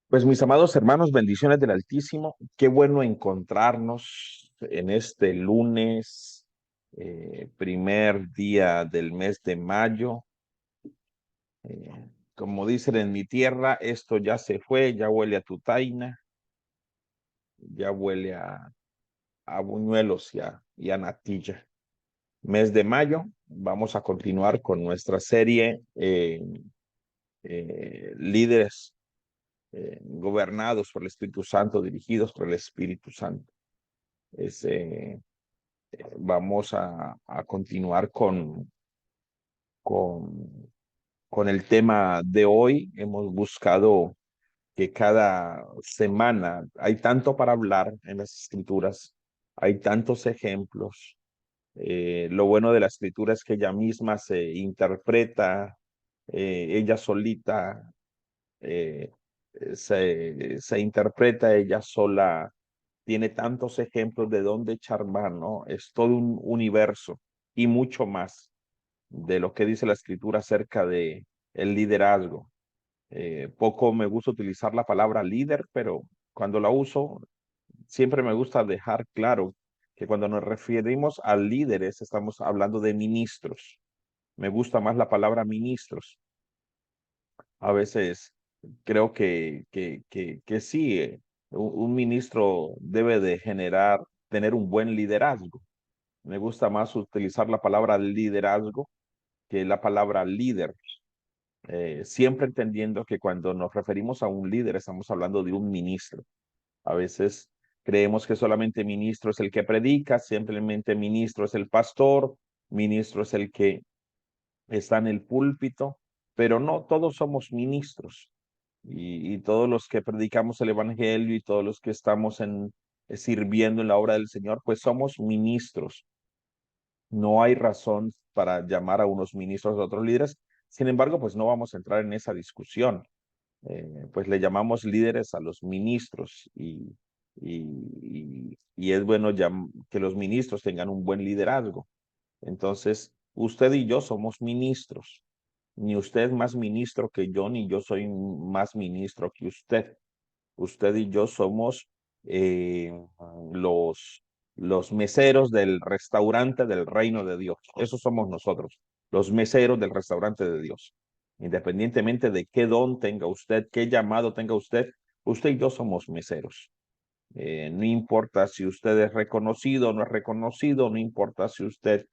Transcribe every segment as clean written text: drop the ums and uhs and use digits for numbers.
Pues mis amados hermanos, bendiciones del Altísimo. Qué bueno encontrarnos en este lunes, primer día del mes de mayo. Como dicen en mi tierra, esto ya se fue, ya huele a tutaina, ya huele a buñuelos y a natilla. Mes de mayo, vamos a continuar con nuestra serie líderes gobernados por el Espíritu Santo, dirigidos por el Espíritu Santo. Es, Vamos a continuar con, con el tema de hoy. Hemos buscado que cada semana hay tanto para hablar en las escrituras, hay tantos ejemplos. Lo bueno de la escritura es que ella misma se interpreta, ella solita eh, se interpreta ella sola, tiene tantos ejemplos de dónde echar mano, es todo un universo y mucho más de lo que dice la escritura acerca de el liderazgo. Poco me gusta utilizar la palabra líder, pero cuando la uso, siempre me gusta dejar claro que cuando nos referimos a líderes, estamos hablando de ministros. Me gusta más la palabra ministros. A veces creo que sí, un ministro debe de tener un buen liderazgo. Me gusta más utilizar la palabra liderazgo que la palabra líder, siempre entendiendo que cuando nos referimos a un líder estamos hablando de un ministro. A veces creemos que solamente ministro es el que predica, simplemente ministro es el pastor, ministro es el que está en el púlpito, pero no, todos somos ministros y todos los que predicamos el evangelio y todos los que estamos sirviendo en la obra del Señor, pues somos ministros. No hay razón para llamar a unos ministros a otros líderes. Sin embargo, pues no vamos a entrar en esa discusión. Pues le llamamos líderes a los ministros y es bueno que los ministros tengan un buen liderazgo. Entonces, usted y yo somos ministros. Ni usted es más ministro que yo, ni yo soy más ministro que usted. Usted y yo somos eh, los, los meseros del restaurante del reino de Dios. Eso somos nosotros, los meseros del restaurante de Dios. Independientemente de qué don tenga usted, qué llamado tenga usted, usted y yo somos meseros. No importa si usted es reconocido o no es reconocido, no importa si usted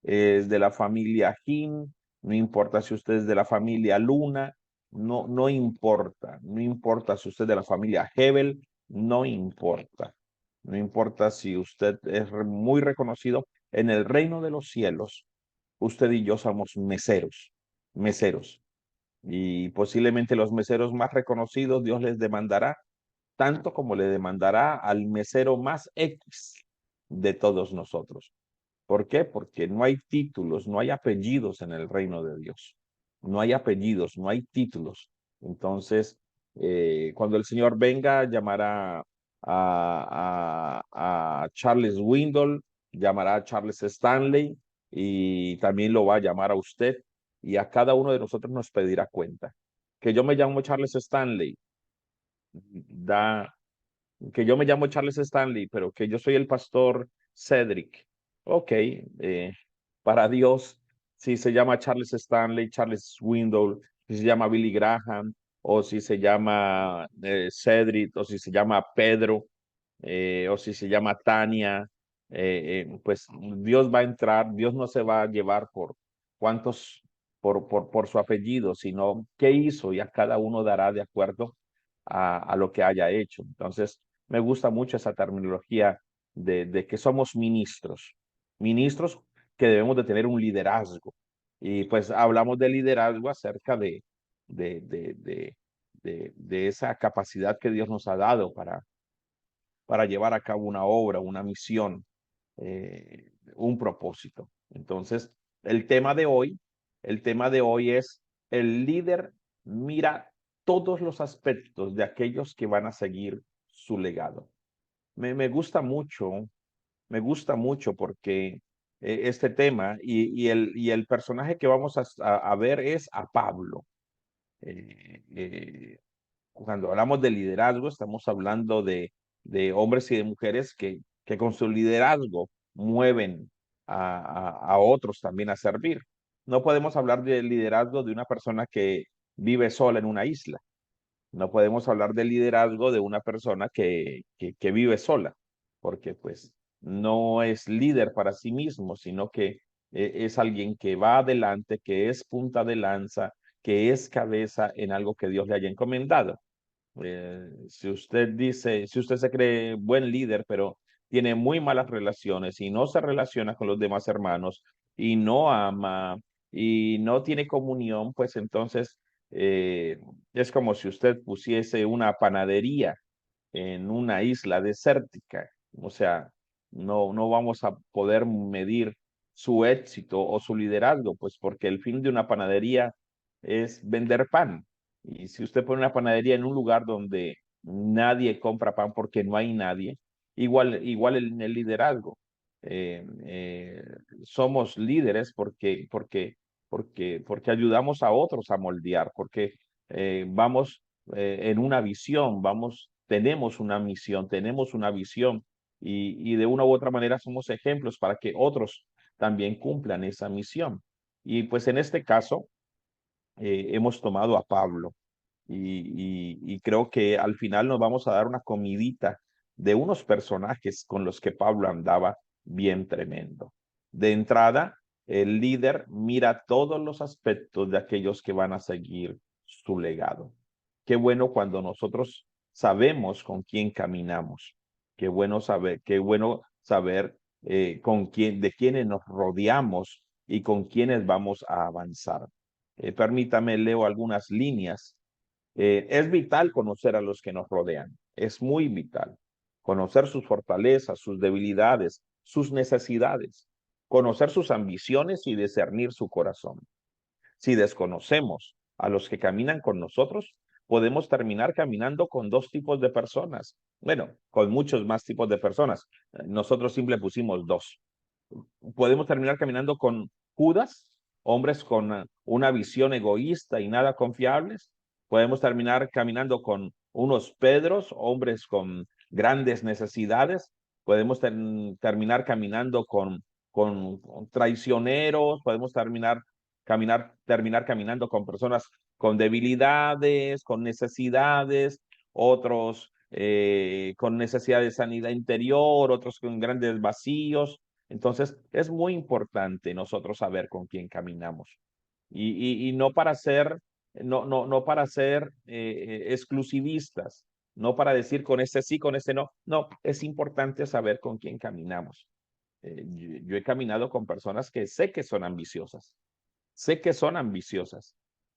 es de la familia Jin, no importa si usted es de la familia Luna, no importa, no importa si usted es de la familia Hebel, no importa, no importa si usted es muy reconocido en el reino de los cielos, usted y yo somos meseros, meseros. Y posiblemente los meseros más reconocidos, Dios les demandará tanto como le demandará al mesero más X de todos nosotros. ¿Por qué? Porque no hay títulos, no hay apellidos en el reino de Dios. No hay apellidos, no hay títulos. Entonces, cuando el Señor venga, llamará a Charles Windle, llamará a Charles Stanley y también lo va a llamar a usted y a cada uno de nosotros nos pedirá cuenta. Que yo me llamo Charles Stanley, da que yo me llamo Charles Stanley, pero que yo soy el pastor Cedric. Ok, para Dios, si se llama Charles Stanley, Charles Swindoll, si se llama Billy Graham, o si se llama Cedric, o si se llama Pedro, o si se llama Tania, pues Dios va a entrar, Dios no se va a llevar por cuántos, por su apellido, sino qué hizo y a cada uno dará de acuerdo a lo que haya hecho. Entonces, me gusta mucho esa terminología de que somos ministros, ministros que debemos de tener un liderazgo. Y pues hablamos de liderazgo acerca de, de, de, de esa capacidad que Dios nos ha dado para llevar a cabo una obra, una misión, un propósito. Entonces, el tema de hoy, el tema de hoy es el líder mira todos los aspectos de aquellos que van a seguir su legado. Me gusta mucho, me gusta mucho porque este tema y el personaje que vamos a ver es a Pablo. Eh, eh, Cuando hablamos de liderazgo, estamos hablando de hombres y de mujeres que con su liderazgo mueven a otros también a servir. No podemos hablar de liderazgo de una persona que vive sola en una isla. No podemos hablar de liderazgo de una persona que vive sola, porque pues no es líder para sí mismo, sino que es alguien que va adelante, que es punta de lanza, que es cabeza en algo que Dios le haya encomendado. Si usted dice, si usted se cree buen líder, pero tiene muy malas relaciones y no se relaciona con los demás hermanos y no ama y no tiene comunión, pues entonces eh, es como si usted pusiese una panadería en una isla desértica. O sea, no vamos a poder medir su éxito o su liderazgo, pues porque el fin de una panadería es vender pan. Y si usted pone una panadería en un lugar donde nadie compra pan porque no hay nadie, igual en el liderazgo. Eh, eh, Somos líderes porque ayudamos a otros a moldear, porque vamos en una visión, tenemos una misión, tenemos una visión y de una u otra manera somos ejemplos para que otros también cumplan esa misión. Y pues en este caso hemos tomado a Pablo y creo que al final nos vamos a dar una comidita de unos personajes con los que Pablo andaba bien tremendo. De entrada, el líder mira todos los aspectos de aquellos que van a seguir su legado. Qué bueno cuando nosotros sabemos con quién caminamos. Qué bueno saber con quién, de quiénes nos rodeamos y con quiénes vamos a avanzar. Permítame, leo algunas líneas. Es vital conocer a los que nos rodean, es muy vital. Conocer sus fortalezas, sus debilidades, sus necesidades, conocer sus ambiciones y discernir su corazón. Si desconocemos a los que caminan con nosotros, podemos terminar caminando con dos tipos de personas. Bueno, con muchos más tipos de personas. Nosotros simple pusimos dos. Podemos terminar caminando con Judas, hombres con una visión egoísta y nada confiables. Podemos terminar caminando con unos Pedros, hombres con grandes necesidades. Podemos terminar caminando con traicioneros. Podemos terminar caminando con personas con debilidades, con necesidades, otros con necesidad de sanidad interior, otros con grandes vacíos. Entonces, es muy importante nosotros saber con quién caminamos y no para ser, no para ser exclusivistas, no para decir con este sí, con este no. No, es importante saber con quién caminamos. Yo he caminado con personas que sé que son ambiciosas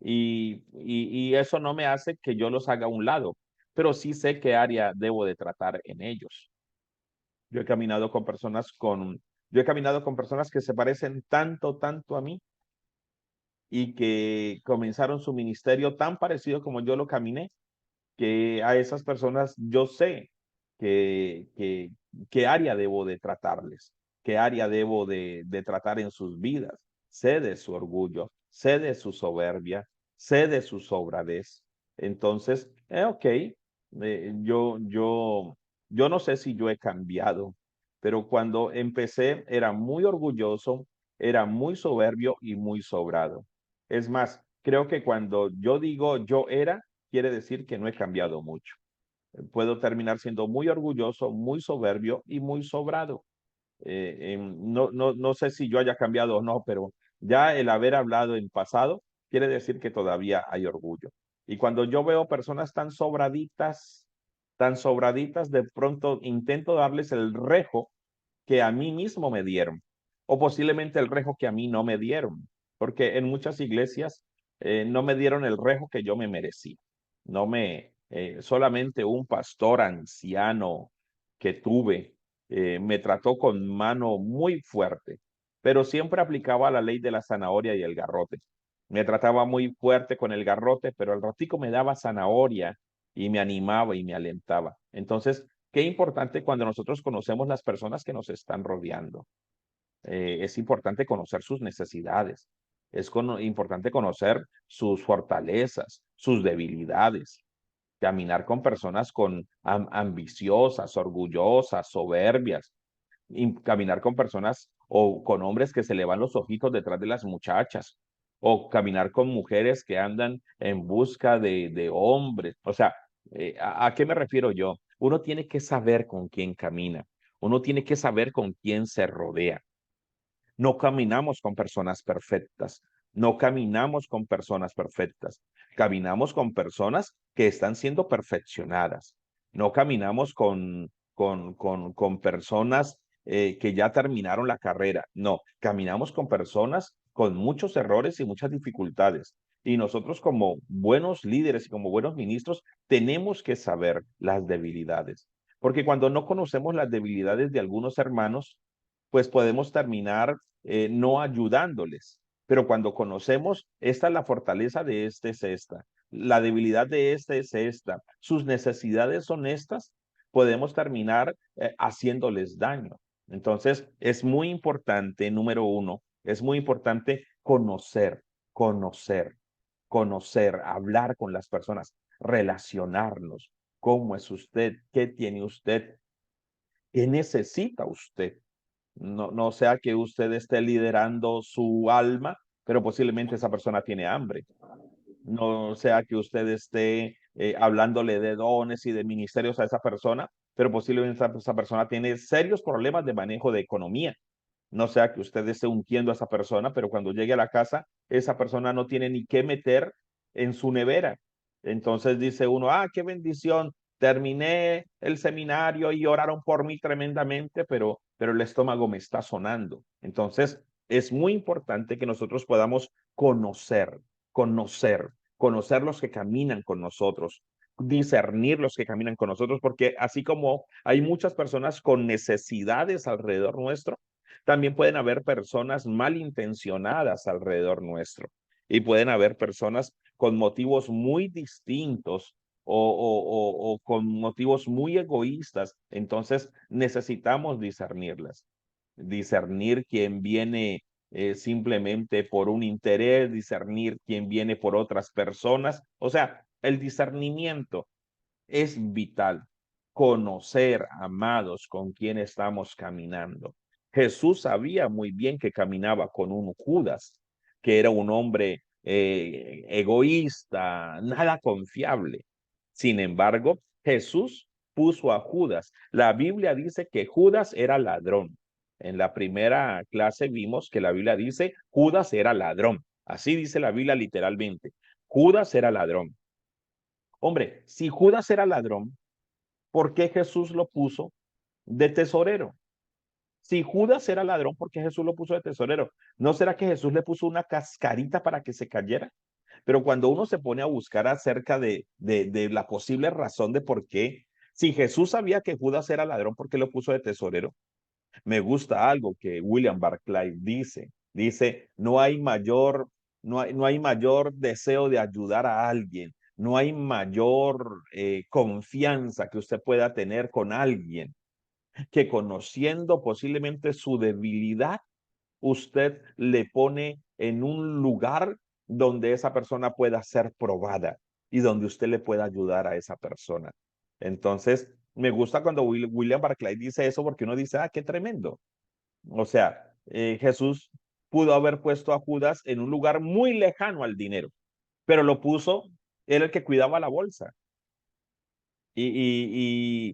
y eso no me hace que yo los haga a un lado, pero sí sé qué área debo de tratar en ellos. Yo he caminado con personas con, yo he caminado con personas que se parecen tanto a mí y que comenzaron su ministerio tan parecido como yo lo caminé, que a esas personas yo sé que, que, qué área debo de tratarles, qué área debo de tratar en sus vidas. Sé de su orgullo, sé de su soberbia, sé de su sobradez. Entonces, ok, yo no sé si yo he cambiado, pero cuando empecé era muy orgulloso, era muy soberbio y muy sobrado. Es más, creo que cuando yo digo yo era, quiere decir que no he cambiado mucho. Puedo terminar siendo muy orgulloso, muy soberbio y muy sobrado. No sé si yo haya cambiado o no, pero ya el haber hablado en pasado quiere decir que todavía hay orgullo. Y cuando yo veo personas tan sobraditas, de pronto intento darles el rejo que a mí mismo me dieron, o posiblemente el rejo que a mí no me dieron, porque en muchas iglesias no me dieron el rejo que yo me merecía. No me, solamente un pastor anciano que tuve me trató con mano muy fuerte, pero siempre aplicaba la ley de la zanahoria y el garrote. Me trataba muy fuerte con el garrote, pero al ratico me daba zanahoria y me animaba y me alentaba. Entonces, qué importante cuando nosotros conocemos las personas que nos están rodeando. Es importante conocer sus necesidades. Importante conocer sus fortalezas, sus debilidades. caminar con personas ambiciosas, orgullosas, soberbias, y caminar con personas o con hombres que se le van los ojitos detrás de las muchachas, o caminar con mujeres que andan en busca de hombres. O sea, ¿a qué me refiero yo? Uno tiene que saber con quién camina, uno tiene que saber con quién se rodea. No caminamos con personas perfectas, no caminamos con personas perfectas, caminamos con personas que están siendo perfeccionadas, no caminamos con personas que ya terminaron la carrera, no, caminamos con personas con muchos errores y muchas dificultades. Y nosotros como buenos líderes y como buenos ministros tenemos que saber las debilidades, porque cuando no conocemos las debilidades de algunos hermanos, pues podemos terminar no ayudándoles. Pero cuando conocemos, esta es la fortaleza de este es esta, la debilidad de este es esta, sus necesidades son estas, podemos terminar haciéndoles daño. Entonces, es muy importante, número uno, es muy importante conocer, conocer, hablar con las personas, relacionarnos. ¿Cómo es usted? ¿Qué tiene usted? ¿Qué necesita usted? No sea que usted esté liderando su alma, pero posiblemente esa persona tiene hambre. No sea que usted esté hablándole de dones y de ministerios a esa persona, pero posiblemente esa persona tiene serios problemas de manejo de economía. No sea que usted esté ungiendo a esa persona, pero cuando llegue a la casa, esa persona no tiene ni qué meter en su nevera. Entonces dice uno, ah, qué bendición, terminé el seminario y oraron por mí tremendamente, pero el estómago me está sonando. Entonces, es muy importante que nosotros podamos conocer los que caminan con nosotros, discernir los que caminan con nosotros, porque así como hay muchas personas con necesidades alrededor nuestro, también pueden haber personas malintencionadas alrededor nuestro y pueden haber personas con motivos muy distintos o con motivos muy egoístas. Entonces necesitamos discernirlas, discernir quién viene simplemente por un interés, discernir quién viene por otras personas. O sea, el discernimiento es vital. Conocer, amados, con quién estamos caminando. Jesús sabía muy bien que caminaba con un Judas, que era un hombre egoísta, nada confiable. Sin embargo, Jesús puso a Judas. La Biblia dice que Judas era ladrón. En la primera clase vimos que la Biblia dice Judas era ladrón. Así dice la Biblia literalmente. Judas era ladrón. Hombre, si Judas era ladrón, ¿por qué Jesús lo puso de tesorero? Si Judas era ladrón, ¿por qué Jesús lo puso de tesorero? ¿No será que Jesús le puso una cascarita para que se cayera? Pero cuando uno se pone a buscar acerca de la posible razón de por qué, si Jesús sabía que Judas era ladrón, ¿por qué lo puso de tesorero? Me gusta algo que William Barclay dice, no hay mayor deseo de ayudar a alguien, no hay mayor confianza que usted pueda tener con alguien que conociendo posiblemente su debilidad, usted le pone en un lugar donde esa persona pueda ser probada y donde usted le pueda ayudar a esa persona. Entonces, me gusta cuando William Barclay dice eso porque uno dice, ah, qué tremendo. O sea, Jesús pudo haber puesto a Judas en un lugar muy lejano al dinero, pero lo puso, era el que cuidaba la bolsa y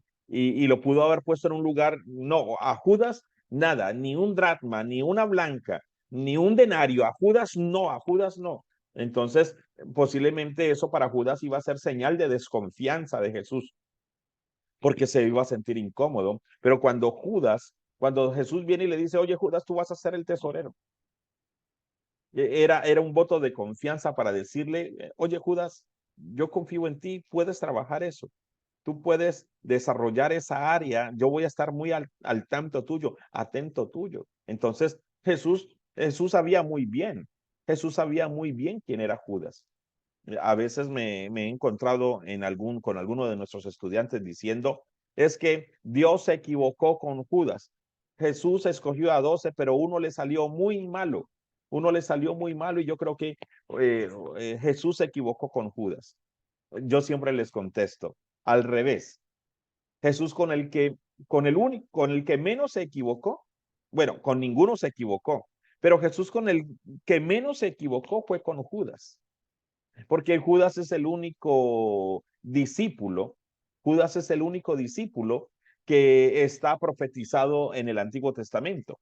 lo pudo haber puesto en un lugar, no, a Judas nada, ni un dracma, ni una blanca, ni un denario, a Judas no, a Judas no. Entonces, posiblemente eso para Judas iba a ser señal de desconfianza de Jesús, porque se iba a sentir incómodo. Pero cuando Jesús viene y le dice, oye Judas, tú vas a ser el tesorero, era un voto de confianza para decirle, oye Judas, yo confío en ti, puedes trabajar eso, tú puedes desarrollar esa área, yo voy a estar muy al tanto tuyo, atento tuyo. Entonces Jesús Jesús sabía muy bien quién era Judas. A veces me he encontrado con alguno de nuestros estudiantes diciendo, es que Dios se equivocó con Judas. Jesús escogió a 12, pero uno le salió muy malo. Uno le salió muy malo y yo creo que Jesús se equivocó con Judas. Yo siempre les contesto, al revés. Jesús con el que menos se equivocó, bueno, con ninguno se equivocó, pero Jesús con el que menos se equivocó fue con Judas, porque Judas es el único discípulo, Judas es el único discípulo que está profetizado en el Antiguo Testamento.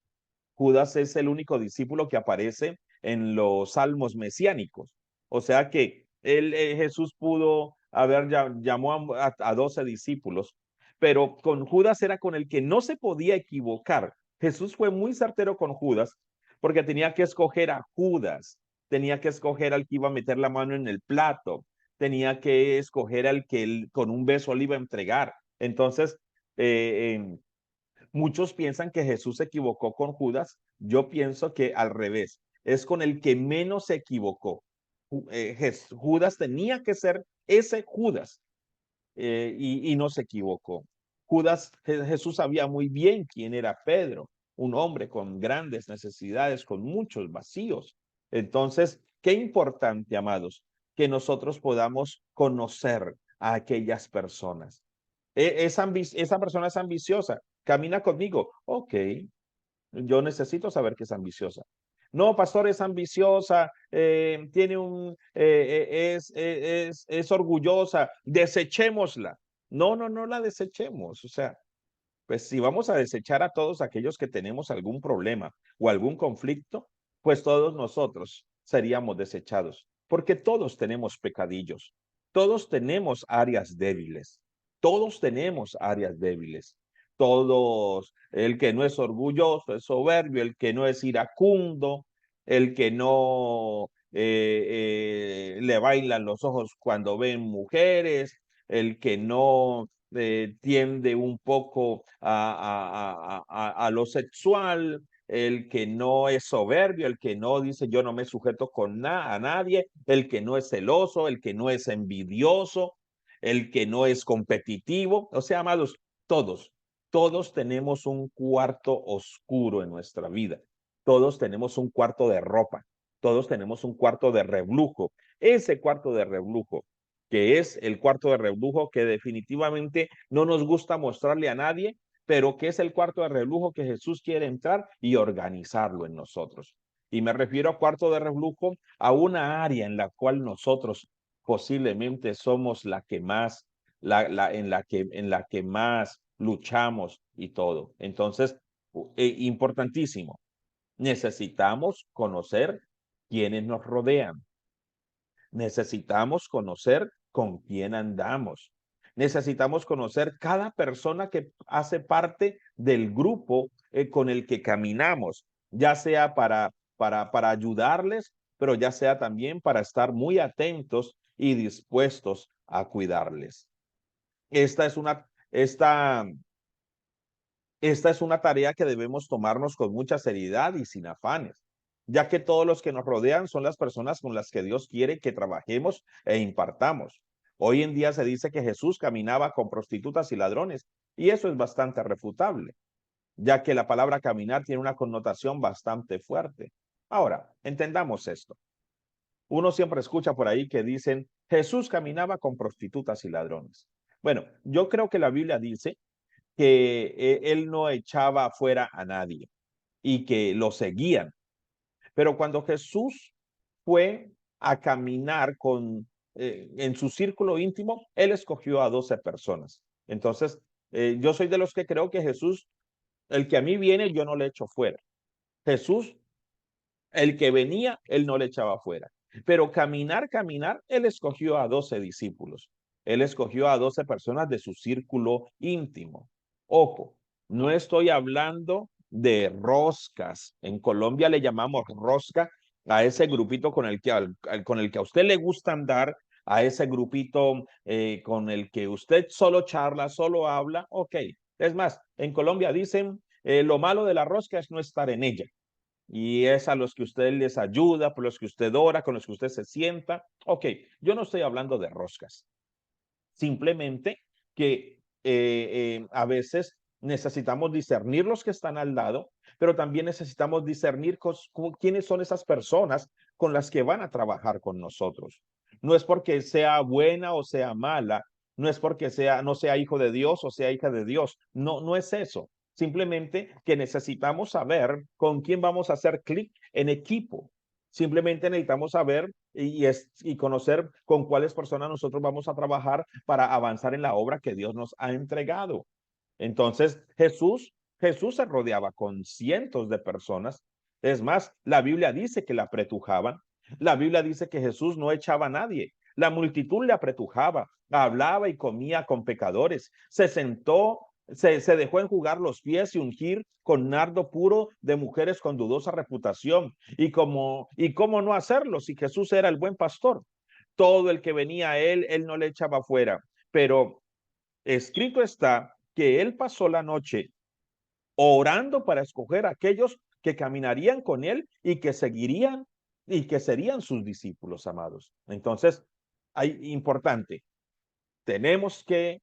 Judas es el único discípulo que aparece en los salmos mesiánicos. O sea que Jesús pudo haber llamó a 12 discípulos, pero con Judas era con el que no se podía equivocar. Jesús fue muy certero con Judas porque tenía que escoger a Judas, tenía que escoger al que iba a meter la mano en el plato, tenía que escoger al que él, con un beso le iba a entregar. Entonces, muchos piensan que Jesús se equivocó con Judas. Yo pienso que al revés, es con el que menos se equivocó. Judas tenía que ser ese Judas y no se equivocó. Jesús sabía muy bien quién era Pedro, un hombre con grandes necesidades, con muchos vacíos. Entonces, qué importante, amados, que nosotros podamos conocer a aquellas personas. Esa persona es ambiciosa, camina conmigo. Ok, yo necesito saber que es ambiciosa. No, pastor, es ambiciosa, tiene es orgullosa, desechémosla. No, no, no la desechemos. O sea, pues si vamos a desechar a todos aquellos que tenemos algún problema o algún conflicto, pues todos nosotros seríamos desechados, porque todos tenemos pecadillos, todos tenemos áreas débiles, todos tenemos áreas débiles, todos, el que no es orgulloso, es soberbio, el que no es iracundo, el que no le bailan los ojos cuando ven mujeres, el que no tiende un poco a lo sexual, el que no es soberbio, el que no dice yo no me sujeto a nadie, el que no es celoso, el que no es envidioso, el que no es competitivo. O sea, amados, todos tenemos un cuarto oscuro en nuestra vida. Todos tenemos un cuarto de ropa. Todos tenemos un cuarto de reblujo. Ese cuarto de reblujo que es el cuarto de reblujo que definitivamente no nos gusta mostrarle a nadie, pero que es el cuarto de reblujo que Jesús quiere entrar y organizarlo en nosotros. Y me refiero a cuarto de reblujo, a una área en la cual nosotros posiblemente somos la que más, en la que más luchamos y todo. Entonces, importantísimo, necesitamos conocer quiénes nos rodean. Necesitamos conocer con quién andamos. Necesitamos conocer cada persona que hace parte del grupo con el que caminamos, ya sea para ayudarles, pero ya sea también para estar muy atentos y dispuestos a cuidarles. Esta es una, esta, esta es una tarea que debemos tomarnos con mucha seriedad y sin afanes, ya que todos los que nos rodean son las personas con las que Dios quiere que trabajemos e impartamos. Hoy en día se dice que Jesús caminaba con prostitutas y ladrones, y eso es bastante refutable, ya que la palabra caminar tiene una connotación bastante fuerte. Ahora, entendamos esto. Uno siempre escucha por ahí que dicen, Jesús caminaba con prostitutas y ladrones. Bueno, yo creo que la Biblia dice que él no echaba afuera a nadie y que lo seguían. Pero cuando Jesús fue a caminar en su círculo íntimo, él escogió a 12 personas. Entonces, yo soy de los que creo que Jesús, el que a mí viene, yo no le echo fuera. Jesús, el que venía, él no le echaba fuera. Pero caminar, él escogió a 12 discípulos. Él escogió a 12 personas de su círculo íntimo. Ojo, no estoy hablando de roscas. En Colombia le llamamos rosca a ese grupito con el que a usted le gusta andar, a ese grupito con el que usted solo charla, solo habla. Ok, es más, en Colombia dicen, lo malo de la rosca es no estar en ella y es a los que usted les ayuda, por los que usted ora, con los que usted se sienta. Ok, yo no estoy hablando de roscas, simplemente que a veces necesitamos discernir los que están al lado, pero también necesitamos discernir quiénes son esas personas con las que van a trabajar con nosotros. No es porque sea buena o sea mala, no es porque no sea hijo de Dios o sea hija de Dios. No, no es eso. Simplemente que necesitamos saber con quién vamos a hacer clic en equipo. Simplemente necesitamos saber y conocer con cuáles personas nosotros vamos a trabajar para avanzar en la obra que Dios nos ha entregado. Entonces, Jesús se rodeaba con cientos de personas. Es más, la Biblia dice que la apretujaban. La Biblia dice que Jesús no echaba a nadie. La multitud le apretujaba, hablaba y comía con pecadores. Se sentó, se dejó enjugar los pies y ungir con nardo puro de mujeres con dudosa reputación. Y cómo no hacerlo si Jesús era el buen pastor. Todo el que venía a él no le echaba fuera. Pero escrito está que él pasó la noche orando para escoger a aquellos que caminarían con él y que seguirían y que serían sus discípulos amados. Entonces, hay importante, tenemos que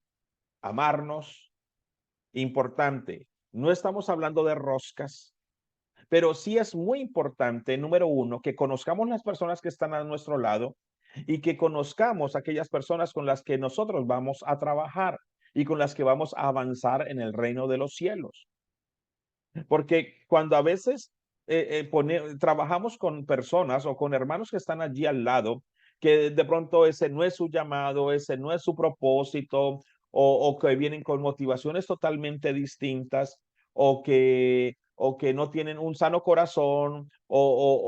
amarnos, importante. No estamos hablando de roscas, pero sí es muy importante, número uno, que conozcamos las personas que están a nuestro lado y que conozcamos aquellas personas con las que nosotros vamos a trabajar y con las que vamos a avanzar en el reino de los cielos. Porque cuando a veces trabajamos con personas o con hermanos que están allí al lado, que de pronto ese no es su llamado, ese no es su propósito, o que vienen con motivaciones totalmente distintas, o que no tienen un sano corazón, o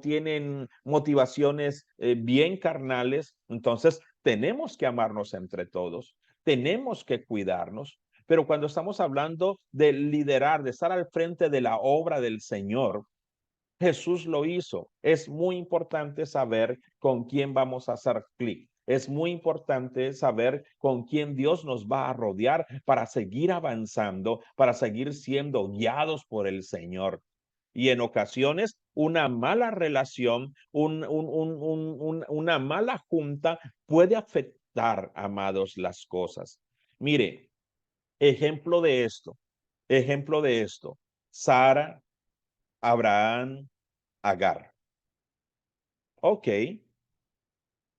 tienen motivaciones bien carnales, entonces tenemos que amarnos entre todos, tenemos que cuidarnos, pero cuando estamos hablando de liderar, de estar al frente de la obra del Señor, Jesús lo hizo. Es muy importante saber con quién vamos a hacer clic. Es muy importante saber con quién Dios nos va a rodear para seguir avanzando, para seguir siendo guiados por el Señor. Y en ocasiones una mala relación, una mala junta puede afectar, amados, las cosas. Mire, ejemplo de esto, Sara, Abraham, Agar. Ok,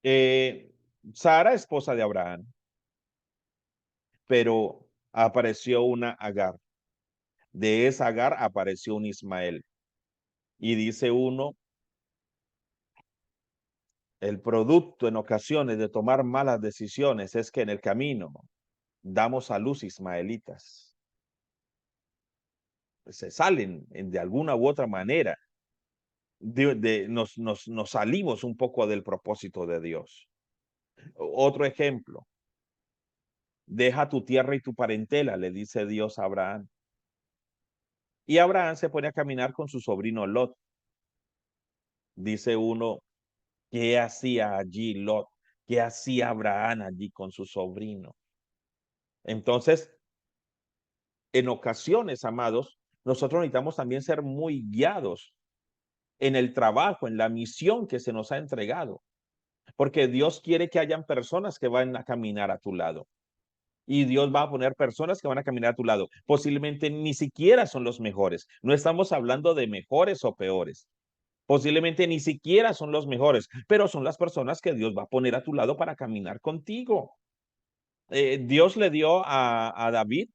eh, Sara, esposa de Abraham, pero apareció una Agar. De esa Agar apareció un Ismael. Y dice uno, el producto en ocasiones de tomar malas decisiones es que en el camino damos a luz ismaelitas. Se salen de alguna u otra manera nos salimos un poco del propósito de Dios. Otro ejemplo, deja tu tierra y tu parentela, le dice Dios a Abraham. Y Abraham se pone a caminar con su sobrino Lot. Dice uno, ¿qué hacía allí Lot? ¿Qué hacía Abraham allí con su sobrino? Entonces, en ocasiones, amados, nosotros necesitamos también ser muy guiados en el trabajo, en la misión que se nos ha entregado. Porque Dios quiere que hayan personas que van a caminar a tu lado. Y Dios va a poner personas que van a caminar a tu lado. Posiblemente ni siquiera son los mejores. No estamos hablando de mejores o peores. Posiblemente ni siquiera son los mejores, pero son las personas que Dios va a poner a tu lado para caminar contigo. Dios le dio a David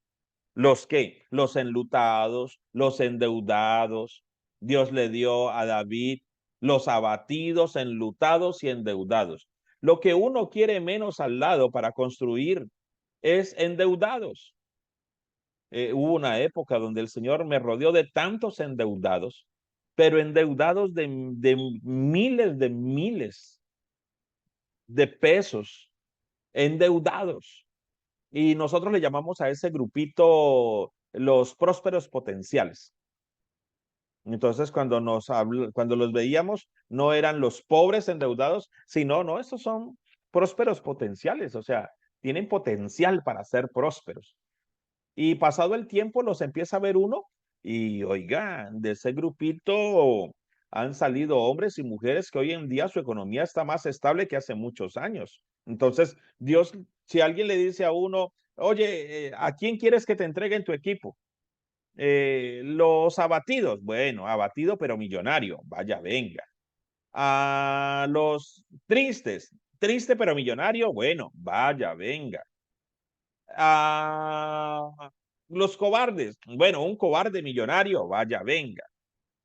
los que, los enlutados, los endeudados. Dios le dio a David los abatidos, enlutados y endeudados. Lo que uno quiere menos al lado para construir es endeudados. Hubo una época donde el Señor me rodeó de tantos endeudados, pero endeudados de miles de pesos, endeudados. Y nosotros le llamamos a ese grupito los prósperos potenciales. Entonces, cuando los veíamos, no eran los pobres endeudados, sino, no, estos son prósperos potenciales, o sea, tienen potencial para ser prósperos. Y pasado el tiempo los empieza a ver uno y oigan, de ese grupito han salido hombres y mujeres que hoy en día su economía está más estable que hace muchos años. Entonces, Dios, si alguien le dice a uno, oye, ¿a quién quieres que te entreguen tu equipo? Los abatidos, bueno, abatido pero millonario, vaya, venga. A los tristes, triste pero millonario, bueno, vaya, venga. A los cobardes, bueno, un cobarde millonario, vaya, venga.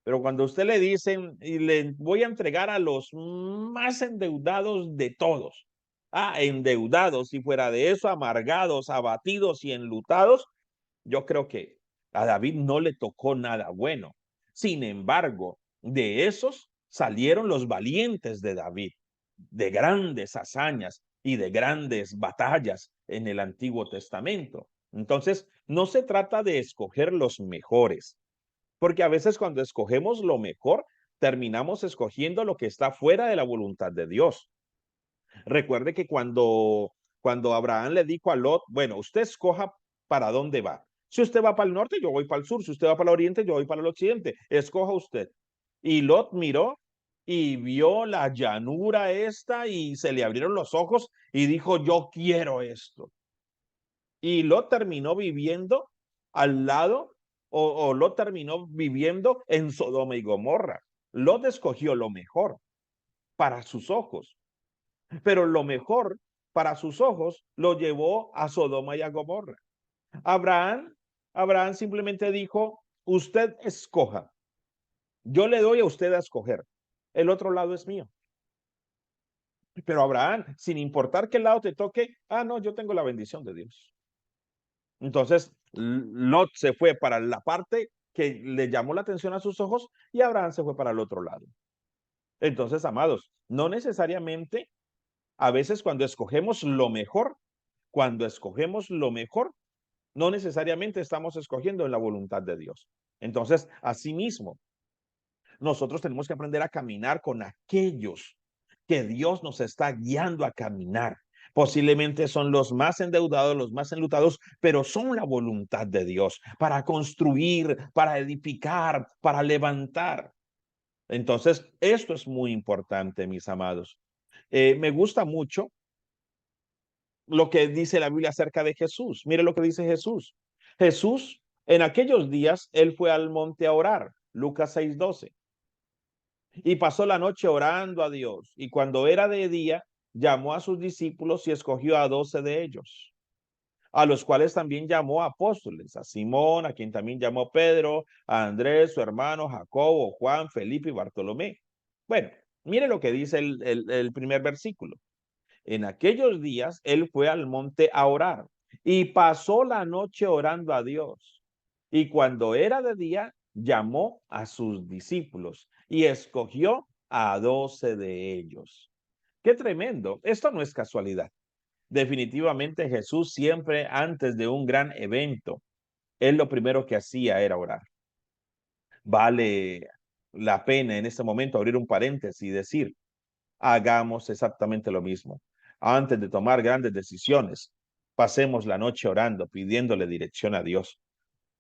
Pero cuando usted le dicen y le voy a entregar a los más endeudados de todos, endeudados y fuera de eso, amargados, abatidos y enlutados, yo creo que a David no le tocó nada bueno. Sin embargo, de esos salieron los valientes de David, de grandes hazañas y de grandes batallas en el Antiguo Testamento. Entonces, no se trata de escoger los mejores, porque a veces cuando escogemos lo mejor, terminamos escogiendo lo que está fuera de la voluntad de Dios. Recuerde que cuando Abraham le dijo a Lot, bueno, usted escoja para dónde va. Si usted va para el norte, yo voy para el sur. Si usted va para el oriente, yo voy para el occidente. Escoja usted. Y Lot miró y vio la llanura esta y se le abrieron los ojos y dijo, yo quiero esto. Y Lot terminó viviendo al lado o Lot terminó viviendo en Sodoma y Gomorra. Lot escogió lo mejor para sus ojos, pero lo mejor para sus ojos lo llevó a Sodoma y a Gomorra. Abraham, Abraham simplemente dijo, usted escoja, yo le doy a usted a escoger, el otro lado es mío. Pero Abraham, sin importar qué lado te toque, no, yo tengo la bendición de Dios. Entonces, Lot se fue para la parte que le llamó la atención a sus ojos y Abraham se fue para el otro lado. Entonces, amados, no necesariamente, a veces cuando escogemos lo mejor, no necesariamente estamos escogiendo en la voluntad de Dios. Entonces, asimismo, nosotros tenemos que aprender a caminar con aquellos que Dios nos está guiando a caminar. Posiblemente son los más endeudados, los más enlutados, pero son la voluntad de Dios para construir, para edificar, para levantar. Entonces, esto es muy importante, mis amados. Me gusta mucho lo que dice la Biblia acerca de Jesús. Mire lo que dice Jesús. Jesús, en aquellos días, él fue al monte a orar. Lucas 6:12. Y pasó la noche orando a Dios. Y cuando era de día, llamó a sus discípulos y escogió a 12 de ellos, a los cuales también llamó apóstoles, a Simón, a quien también llamó Pedro, a Andrés, su hermano, Jacobo, Juan, Felipe y Bartolomé. Bueno, mire lo que dice el primer versículo. En aquellos días, él fue al monte a orar y pasó la noche orando a Dios. Y cuando era de día, llamó a sus discípulos y escogió a 12 de ellos. Qué tremendo. Esto no es casualidad. Definitivamente Jesús siempre antes de un gran evento, él lo primero que hacía era orar. Vale la pena en este momento abrir un paréntesis y decir, hagamos exactamente lo mismo. Antes de tomar grandes decisiones, pasemos la noche orando, pidiéndole dirección a Dios,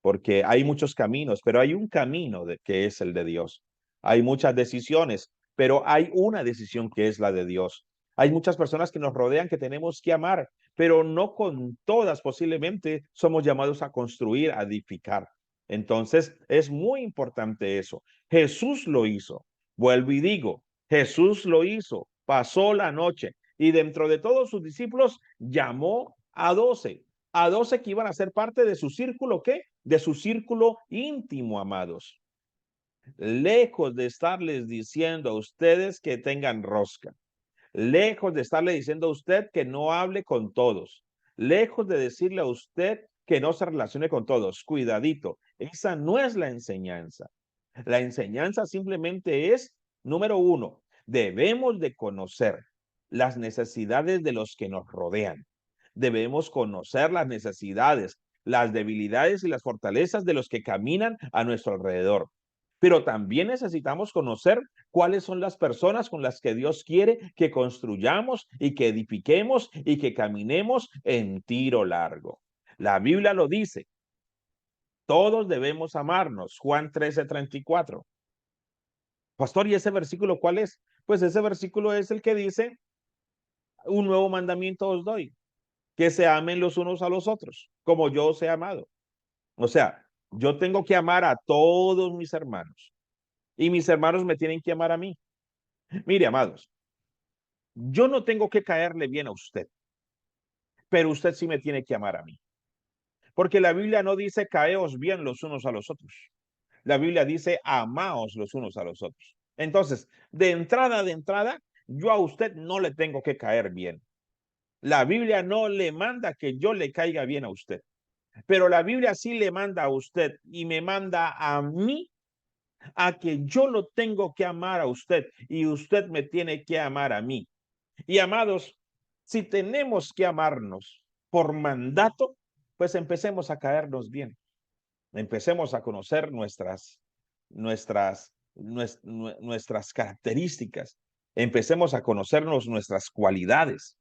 porque hay muchos caminos, pero hay un camino que es el de Dios. Hay muchas decisiones, pero hay una decisión que es la de Dios. Hay muchas personas que nos rodean que tenemos que amar, pero no con todas posiblemente somos llamados a construir, a edificar. Entonces, es muy importante eso. Jesús lo hizo. Vuelvo y digo, Jesús lo hizo. Pasó la noche y dentro de todos sus discípulos llamó a 12 que iban a ser parte de su círculo, ¿qué? De su círculo íntimo, amados. Lejos de estarles diciendo a ustedes que tengan rosca, lejos de estarle diciendo a usted que no hable con todos, lejos de decirle a usted que no se relacione con todos, cuidadito, esa no es la enseñanza. La enseñanza simplemente es, número uno, debemos de conocer las necesidades de los que nos rodean. Debemos conocer las necesidades, las debilidades y las fortalezas de los que caminan a nuestro alrededor. Pero también necesitamos conocer cuáles son las personas con las que Dios quiere que construyamos y que edifiquemos y que caminemos en tiro largo. La Biblia lo dice. Todos debemos amarnos. Juan 13:34. Pastor, ¿y ese versículo cuál es? Pues ese versículo es el que dice, un nuevo mandamiento os doy, que se amen los unos a los otros, como yo os he amado. O sea, yo tengo que amar a todos mis hermanos y mis hermanos me tienen que amar a mí. Mire, amados, yo no tengo que caerle bien a usted, pero usted sí me tiene que amar a mí. Porque la Biblia no dice caeos bien los unos a los otros. La Biblia dice amaos los unos a los otros. Entonces, de entrada, yo a usted no le tengo que caer bien. La Biblia no le manda que yo le caiga bien a usted, pero la Biblia sí le manda a usted y me manda a mí a que yo lo tengo que amar a usted y usted me tiene que amar a mí. Y amados, si tenemos que amarnos por mandato, pues empecemos a caernos bien. Empecemos a conocer nuestras características. Empecemos a conocernos nuestras cualidades.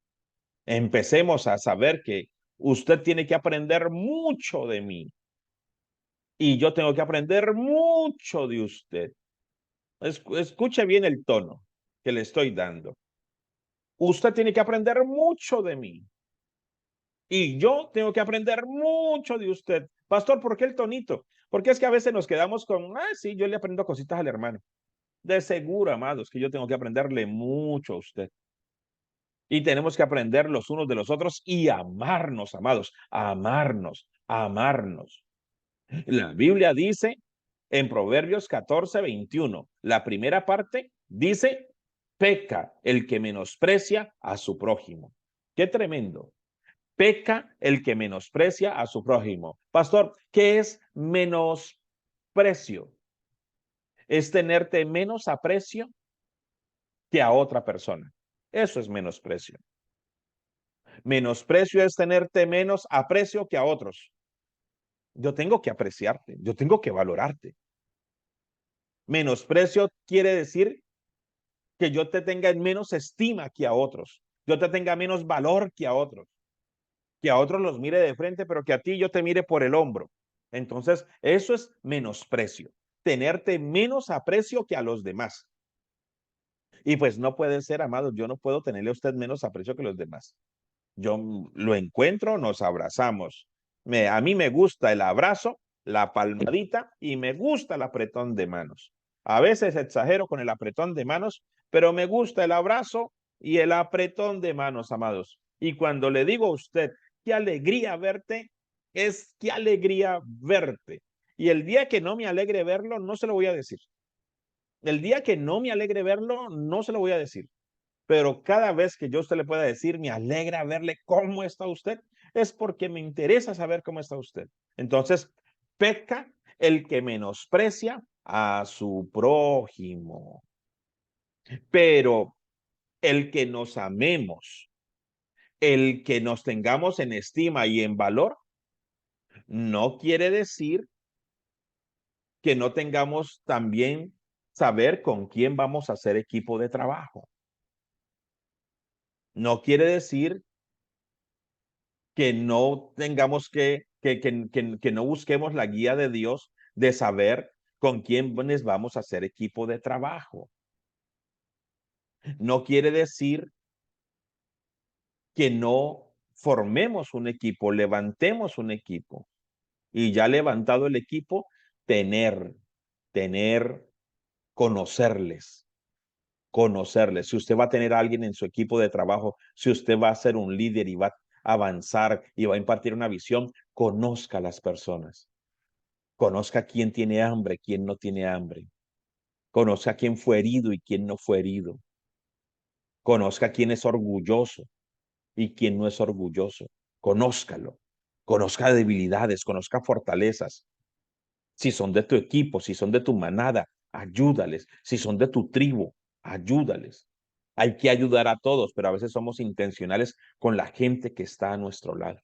Empecemos a saber que usted tiene que aprender mucho de mí y yo tengo que aprender mucho de usted. Escuche bien el tono que le estoy dando. Usted tiene que aprender mucho de mí y yo tengo que aprender mucho de usted. Pastor, ¿por qué el tonito? Porque es que a veces nos quedamos con, sí, yo le aprendo cositas al hermano. De seguro, amados, que yo tengo que aprenderle mucho a usted. Y tenemos que aprender los unos de los otros y amarnos, amados, amarnos, amarnos. La Biblia dice en Proverbios 14:21, la primera parte dice, peca el que menosprecia a su prójimo. Qué tremendo. Peca el que menosprecia a su prójimo. Pastor, ¿qué es menosprecio? Es tenerte menos aprecio que a otra persona. Eso es menosprecio. Menosprecio es tenerte menos aprecio que a otros. Yo tengo que apreciarte, yo tengo que valorarte. Menosprecio quiere decir que yo te tenga en menos estima que a otros, yo te tenga menos valor que a otros los mire de frente, pero que a ti yo te mire por el hombro. Entonces, eso es menosprecio, tenerte menos aprecio que a los demás. Y pues no puede ser, amado, yo no puedo tenerle a usted menos aprecio que los demás. Yo lo encuentro, nos abrazamos. A mí me gusta el abrazo, la palmadita y me gusta el apretón de manos. A veces exagero con el apretón de manos, pero me gusta el abrazo y el apretón de manos, amados. Y cuando le digo a usted, qué alegría verte, es qué alegría verte. Y el día que no me alegre verlo, no se lo voy a decir. El día que no me alegre verlo, no se lo voy a decir. Pero cada vez que yo a usted le pueda decir, me alegra verle cómo está usted, es porque me interesa saber cómo está usted. Entonces, peca el que menosprecia a su prójimo. Pero el que nos amemos, el que nos tengamos en estima y en valor, no quiere decir que no tengamos también saber con quién vamos a hacer equipo de trabajo. No quiere decir que no tengamos que no busquemos la guía de Dios de saber con quiénes vamos a hacer equipo de trabajo. No quiere decir que no formemos un equipo, levantemos un equipo y ya levantado el equipo, tener, tener, conocerles, conocerles. Si usted va a tener a alguien en su equipo de trabajo, si usted va a ser un líder y va a avanzar y va a impartir una visión, conozca a las personas. Conozca quién tiene hambre, quién no tiene hambre. Conozca quién fue herido y quién no fue herido. Conozca quién es orgulloso y quién no es orgulloso. Conózcalo. Conozca debilidades, conozca fortalezas. Si son de tu equipo, si son de tu manada, ayúdales. Si son de tu tribu, ayúdales. Hay que ayudar a todos, pero a veces somos intencionales con la gente que está a nuestro lado.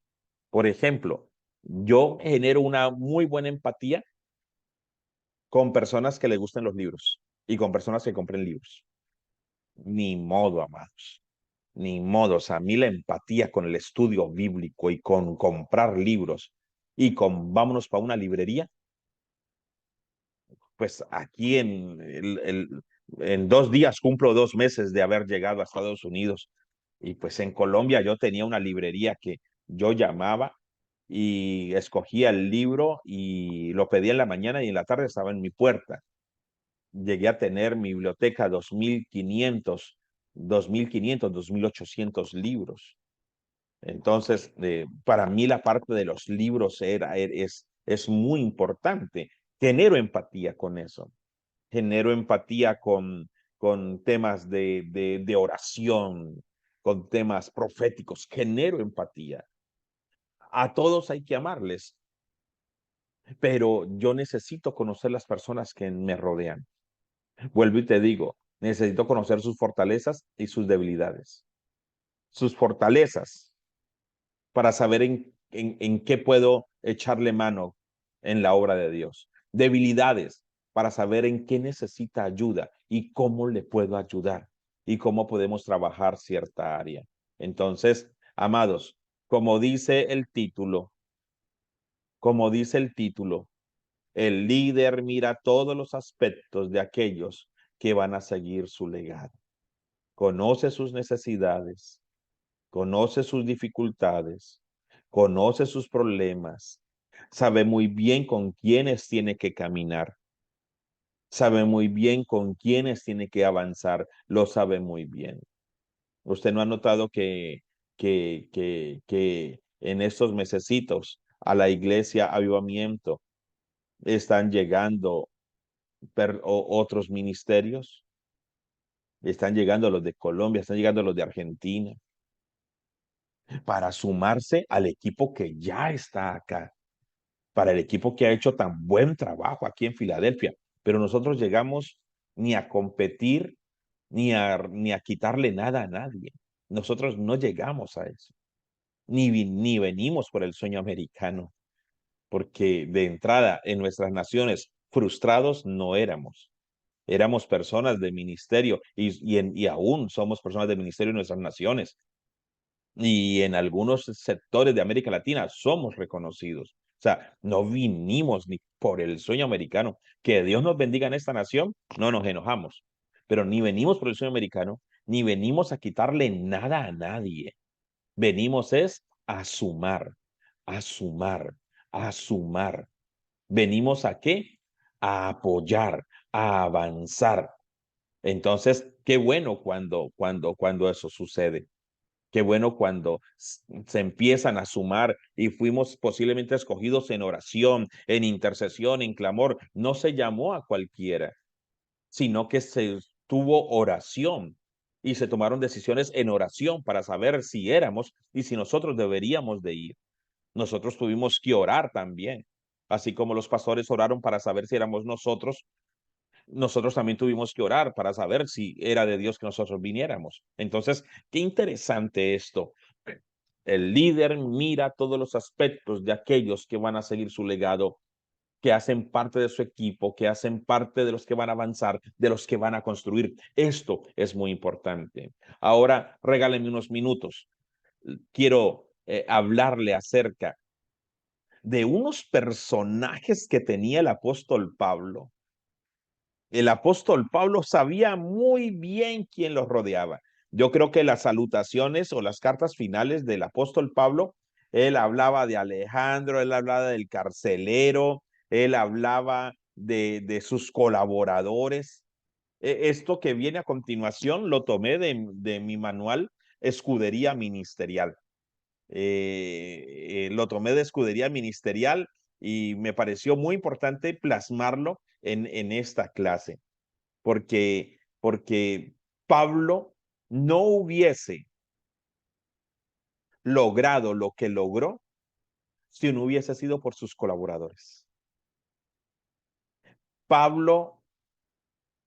Por ejemplo, yo genero una muy buena empatía con personas que les gusten los libros y con personas que compren libros. Ni modo, amados. Ni modo. O sea, a mí la empatía con el estudio bíblico y con comprar libros y con vámonos para una librería, pues aquí en 2 días cumplo 2 meses de haber llegado a Estados Unidos. Y pues en Colombia yo tenía una librería que yo llamaba y escogía el libro y lo pedía en la mañana y en la tarde estaba en mi puerta. llegué a tener mi biblioteca 2.800 libros. Entonces, para mí la parte de los libros es muy importante. Genero empatía con eso. Genero empatía con temas de oración, con temas proféticos. Genero empatía. A todos hay que amarles, pero yo necesito conocer las personas que me rodean. Vuelvo y te digo, necesito conocer sus fortalezas y sus debilidades. Sus fortalezas para saber en qué puedo echarle mano en la obra de Dios. Debilidades para saber en qué necesita ayuda y cómo le puedo ayudar y cómo podemos trabajar cierta área. Entonces, amados, como dice el título, como dice el título, el líder mira todos los aspectos de aquellos que van a seguir su legado. Conoce sus necesidades, conoce sus dificultades, conoce sus problemas, sabe muy bien con quiénes tiene que caminar, sabe muy bien con quiénes tiene que avanzar, lo sabe muy bien. ¿Usted no ha notado que en estos mesecitos a la iglesia Avivamiento están llegando otros ministerios? Están llegando los de Colombia, están llegando los de Argentina, para sumarse al equipo que ya está acá, para el equipo que ha hecho tan buen trabajo aquí en Filadelfia. Pero nosotros llegamos ni a competir, ni a quitarle nada a nadie. Nosotros no llegamos a eso, ni venimos por el sueño americano, porque de entrada en nuestras naciones frustrados no éramos. Éramos personas de ministerio y aún somos personas de ministerio en nuestras naciones. Y en algunos sectores de América Latina somos reconocidos. O sea, no vinimos ni por el sueño americano. Que Dios nos bendiga en esta nación, no nos enojamos. Pero ni venimos por el sueño americano, ni venimos a quitarle nada a nadie. Venimos es a sumar, a sumar, a sumar. ¿Venimos a qué? A apoyar, a avanzar. Entonces, qué bueno cuando eso sucede. Qué bueno cuando se empiezan a sumar y fuimos posiblemente escogidos en oración, en intercesión, en clamor. No se llamó a cualquiera, sino que se tuvo oración y se tomaron decisiones en oración para saber si éramos y si nosotros deberíamos de ir. Nosotros tuvimos que orar también, así como los pastores oraron para saber si éramos nosotros. Nosotros también tuvimos que orar para saber si era de Dios que nosotros viniéramos. Entonces, qué interesante esto. El líder mira todos los aspectos de aquellos que van a seguir su legado, que hacen parte de su equipo, que hacen parte de los que van a avanzar, de los que van a construir. Esto es muy importante. Ahora, regálenme unos minutos. Quiero hablarle acerca de unos personajes que tenía el apóstol Pablo. El apóstol Pablo sabía muy bien quién los rodeaba. Yo creo que las salutaciones o las cartas finales del apóstol Pablo, él hablaba de Alejandro, él hablaba del carcelero, él hablaba de sus colaboradores. Esto que viene a continuación lo tomé de mi manual Escudería Ministerial. Lo tomé de Escudería Ministerial y me pareció muy importante plasmarlo en esta clase porque Pablo no hubiese logrado lo que logró si no hubiese sido por sus colaboradores. Pablo,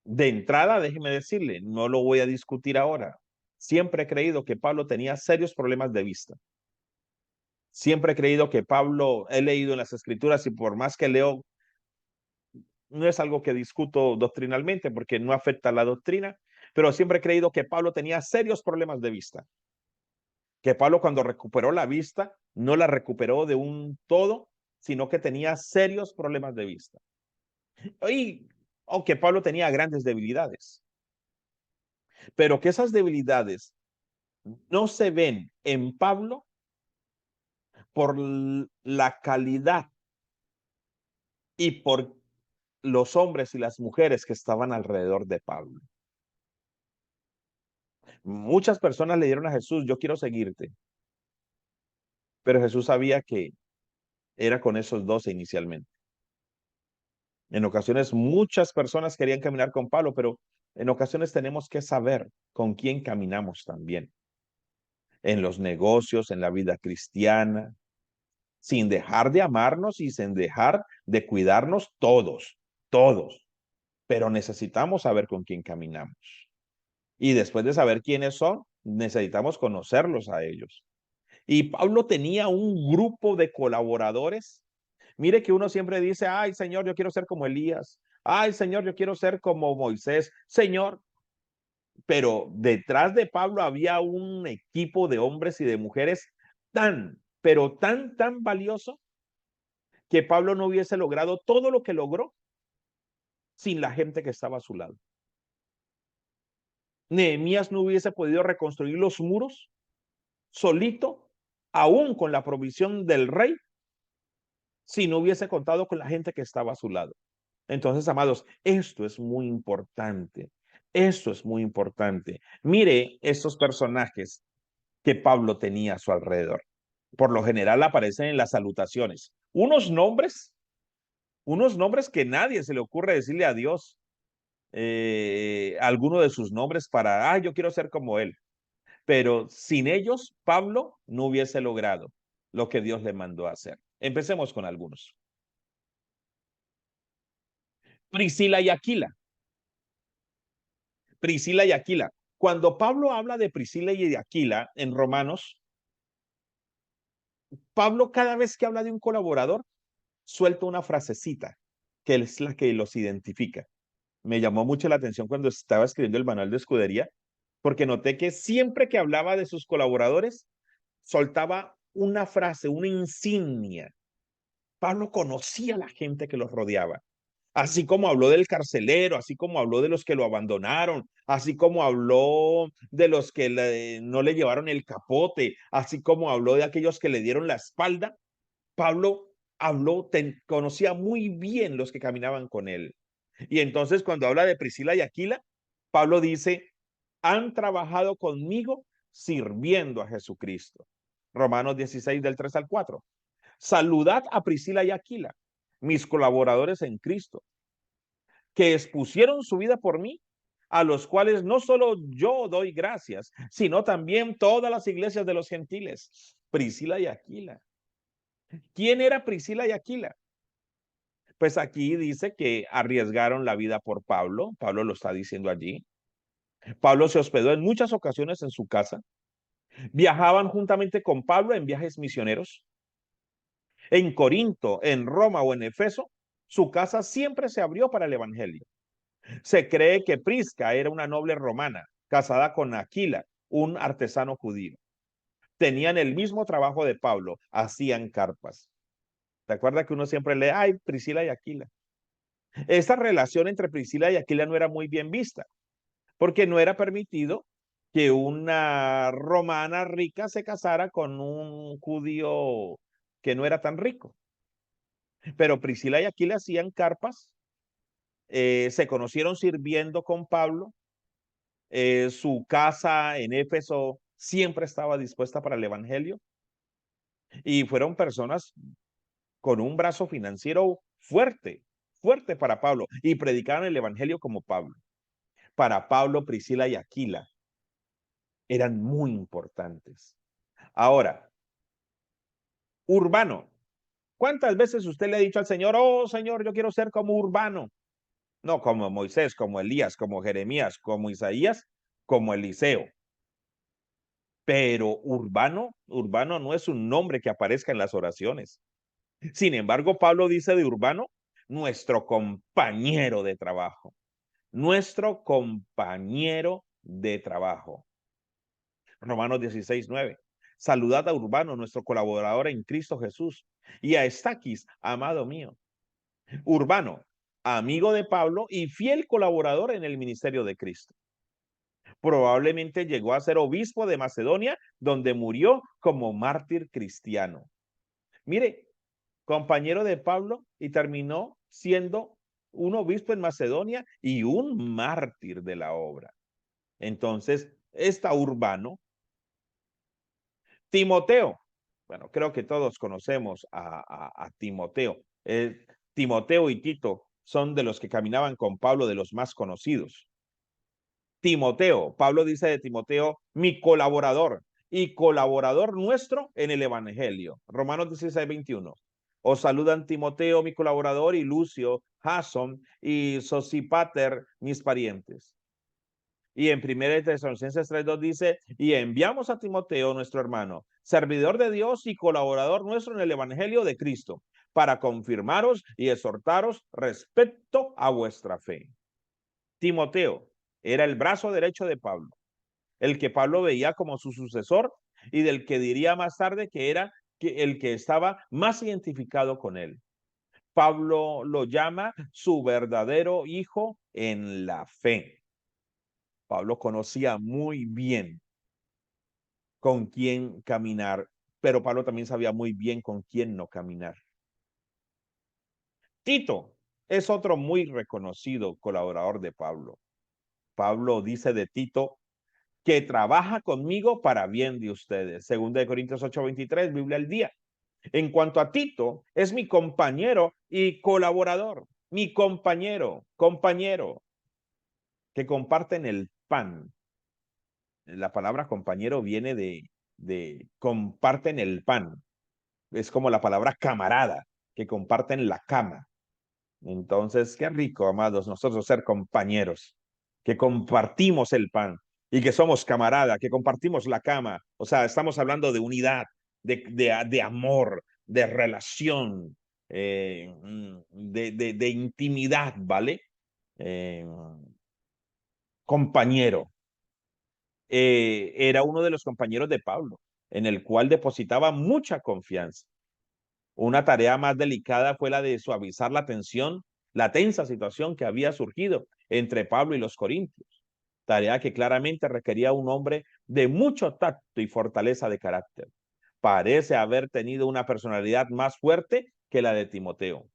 de entrada, déjeme decirle, no lo voy a discutir ahora. Siempre he creído que Pablo tenía serios problemas de vista. Siempre he creído que Pablo, he leído en las escrituras y por más que leo, no es algo que discuto doctrinalmente porque no afecta a la doctrina, pero siempre he creído que Pablo tenía serios problemas de vista. Que Pablo cuando recuperó la vista, no la recuperó de un todo, sino que tenía serios problemas de vista. Y aunque Pablo tenía grandes debilidades, pero que esas debilidades no se ven en Pablo por la calidad y por los hombres y las mujeres que estaban alrededor de Pablo. Muchas personas le dieron a Jesús, yo quiero seguirte, pero Jesús sabía que era con esos 12 inicialmente. En ocasiones muchas personas querían caminar con Pablo, pero en ocasiones tenemos que saber con quién caminamos también. En los negocios, en la vida cristiana, sin dejar de amarnos y sin dejar de cuidarnos todos. Pero necesitamos saber con quién caminamos. Y después de saber quiénes son, necesitamos conocerlos a ellos. Y Pablo tenía un grupo de colaboradores. Mire que uno siempre dice, ay, Señor, yo quiero ser como Elías. Ay, Señor, yo quiero ser como Moisés. Señor, pero detrás de Pablo había un equipo de hombres y de mujeres pero tan valioso que Pablo no hubiese logrado todo lo que logró sin la gente que estaba a su lado. Nehemías no hubiese podido reconstruir los muros solito, aún con la provisión del rey, si no hubiese contado con la gente que estaba a su lado. Entonces, amados, esto es muy importante. Esto es muy importante. Mire estos personajes que Pablo tenía a su alrededor. Por lo general aparecen en las salutaciones. Unos nombres que nadie se le ocurre decirle a Dios alguno de sus nombres para, yo quiero ser como él. Pero sin ellos, Pablo no hubiese logrado lo que Dios le mandó a hacer. Empecemos con algunos. Priscila y Aquila. Priscila y Aquila. Cuando Pablo habla de Priscila y de Aquila en Romanos, Pablo cada vez que habla de un colaborador, suelta una frasecita que es la que los identifica. Me llamó mucho la atención cuando estaba escribiendo el manual de escudería, porque noté que siempre que hablaba de sus colaboradores, soltaba una frase, una insignia. Pablo conocía a la gente que los rodeaba. Así como habló del carcelero, así como habló de los que lo abandonaron, así como habló de los que no le llevaron el capote, así como habló de aquellos que le dieron la espalda, Pablo conocía muy bien los que caminaban con él. Y entonces cuando habla de Priscila y Aquila, Pablo dice, han trabajado conmigo sirviendo a Jesucristo. Romanos 16 del 3 al 4. Saludad a Priscila y Aquila, mis colaboradores en Cristo, que expusieron su vida por mí, a los cuales no solo yo doy gracias, sino también todas las iglesias de los gentiles. Priscila y Aquila. ¿Quién era Priscila y Aquila? Pues aquí dice que arriesgaron la vida por Pablo. Pablo lo está diciendo allí. Pablo se hospedó en muchas ocasiones en su casa. Viajaban juntamente con Pablo en viajes misioneros. En Corinto, en Roma o en Efeso, su casa siempre se abrió para el evangelio. Se cree que Prisca era una noble romana, casada con Aquila, un artesano judío. Tenían el mismo trabajo de Pablo, hacían carpas. ¿Te acuerdas que uno siempre lee, ay, Priscila y Aquila? Esta relación entre Priscila y Aquila no era muy bien vista, porque no era permitido que una romana rica se casara con un judío que no era tan rico. Pero Priscila y Aquila hacían carpas, se conocieron sirviendo con Pablo, su casa en Éfeso siempre estaba dispuesta para el evangelio y fueron personas con un brazo financiero fuerte para Pablo y predicaron el evangelio como Pablo. Para Pablo, Priscila y Aquila eran muy importantes. Ahora, Urbano. ¿Cuántas veces usted le ha dicho al Señor, oh Señor, yo quiero ser como Urbano? No como Moisés, como Elías, como Jeremías, como Isaías, como Eliseo. Pero Urbano no es un nombre que aparezca en las oraciones. Sin embargo, Pablo dice de Urbano, nuestro compañero de trabajo. Nuestro compañero de trabajo. Romanos 16:9. Saludad a Urbano, nuestro colaborador en Cristo Jesús, y a Estaquis, amado mío. Urbano, amigo de Pablo y fiel colaborador en el ministerio de Cristo. Probablemente llegó a ser obispo de Macedonia, donde murió como mártir cristiano. Mire, compañero de Pablo y terminó siendo un obispo en Macedonia y un mártir de la obra. Entonces, está Urbano. Timoteo. Bueno, creo que todos conocemos a Timoteo. Timoteo y Tito son de los que caminaban con Pablo, de los más conocidos. Timoteo, Pablo dice de Timoteo, mi colaborador y colaborador nuestro en el Evangelio. Romanos 16:21. Os saludan Timoteo, mi colaborador, y Lucio, Jason y Sosipater, mis parientes. Y en 1 Tesalonicenses 3:2 dice, y enviamos a Timoteo, nuestro hermano, servidor de Dios y colaborador nuestro en el Evangelio de Cristo, para confirmaros y exhortaros respecto a vuestra fe. Timoteo era el brazo derecho de Pablo, el que Pablo veía como su sucesor y del que diría más tarde que era el que estaba más identificado con él. Pablo lo llama su verdadero hijo en la fe. Pablo conocía muy bien con quién caminar, pero Pablo también sabía muy bien con quién no caminar. Tito es otro muy reconocido colaborador de Pablo. Pablo dice de Tito que trabaja conmigo para bien de ustedes. 2 Corintios 8:23, Biblia al día. En cuanto a Tito, es mi compañero y colaborador, mi compañero, que comparten el pan. La palabra compañero viene de comparten el pan. Es como la palabra camarada, que comparten la cama. Entonces, qué rico, amados, nosotros ser compañeros, que compartimos el pan y que somos camarada, que compartimos la cama. O sea, estamos hablando de unidad, de amor, de relación, de intimidad, ¿vale? Eh, compañero. Era uno de los compañeros de Pablo, en el cual depositaba mucha confianza. Una tarea más delicada fue la de suavizar la tensa situación que había surgido entre Pablo y los corintios. Tarea que claramente requería un hombre de mucho tacto y fortaleza de carácter. Parece haber tenido una personalidad más fuerte que la de Timoteo.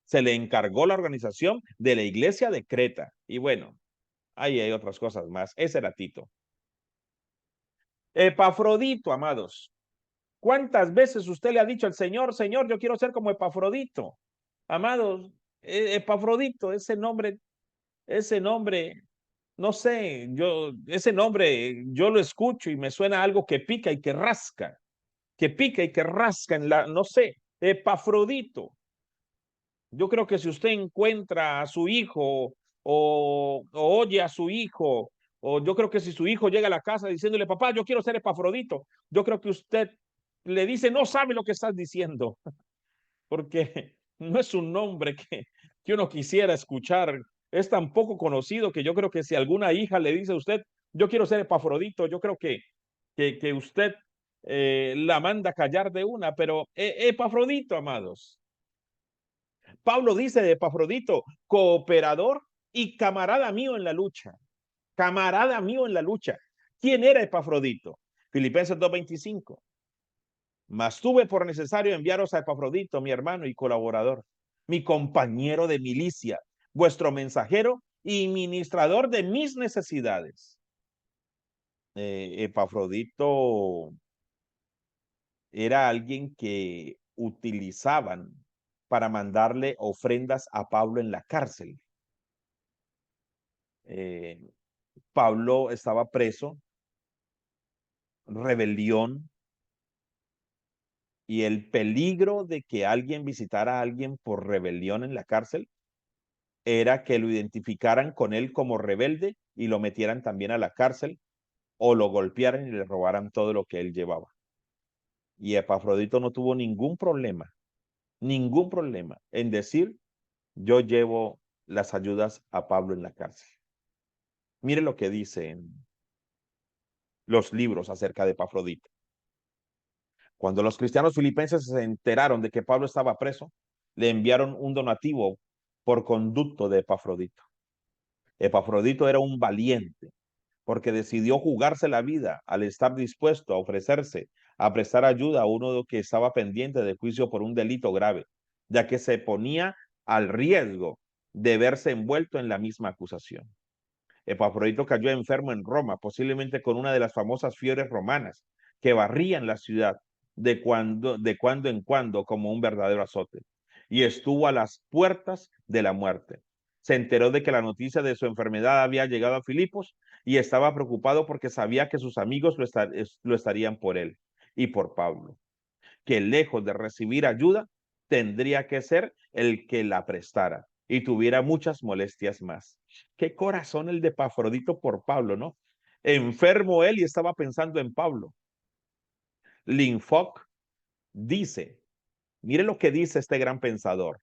Se le encargó la organización de la iglesia de Creta. Y bueno, ahí hay otras cosas más. Ese era Tito. Epafrodito, amados. ¿Cuántas veces usted le ha dicho al Señor, Señor, yo quiero ser como Epafrodito? Amados, Epafrodito, ese nombre, no sé, ese nombre, yo lo escucho y me suena algo que pica y que pica y que rasca en la, no sé, Epafrodito. Yo creo que si usted encuentra a su hijo o oye a su hijo, o yo creo que si su hijo llega a la casa diciéndole, papá, yo quiero ser Epafrodito, yo creo que usted le dice, no sabe lo que estás diciendo, porque no es un nombre que uno quisiera escuchar. Es tan poco conocido que yo creo que si alguna hija le dice a usted, yo quiero ser Epafrodito, yo creo que usted la manda a callar de una, pero Epafrodito, amados. Pablo dice de Epafrodito, cooperador y camarada mío en la lucha. Camarada mío en la lucha. ¿Quién era Epafrodito? Filipenses 2:25. Mas tuve por necesario enviaros a Epafrodito, mi hermano y colaborador, mi compañero de milicia, vuestro mensajero y ministrador de mis necesidades. Epafrodito era alguien que utilizaban para mandarle ofrendas a Pablo en la cárcel. Eh, Pablo estaba preso, rebelión, y el peligro de que alguien visitara a alguien por rebelión en la cárcel era que lo identificaran con él como rebelde y lo metieran también a la cárcel o lo golpearan y le robaran todo lo que él llevaba. Y Epafrodito no tuvo ningún problema en decir, yo llevo las ayudas a Pablo en la cárcel. Mire lo que dicen los libros acerca de Epafrodito. Cuando los cristianos filipenses se enteraron de que Pablo estaba preso, le enviaron un donativo por conducto de Epafrodito. Epafrodito era un valiente porque decidió jugarse la vida al estar dispuesto a ofrecerse a prestar ayuda a uno que estaba pendiente de juicio por un delito grave, ya que se ponía al riesgo de verse envuelto en la misma acusación. Epafrodito cayó enfermo en Roma, posiblemente con una de las famosas fiebres romanas que barrían la ciudad de cuando en cuando como un verdadero azote, y estuvo a las puertas de la muerte. Se enteró de que la noticia de su enfermedad había llegado a Filipos y estaba preocupado porque sabía que sus amigos lo estarían por él y por Pablo, que lejos de recibir ayuda, tendría que ser el que la prestara y tuviera muchas molestias más. Qué corazón el de Epafrodito por Pablo, ¿no? Enfermo él y estaba pensando en Pablo. Linfoc dice, mire lo que dice este gran pensador.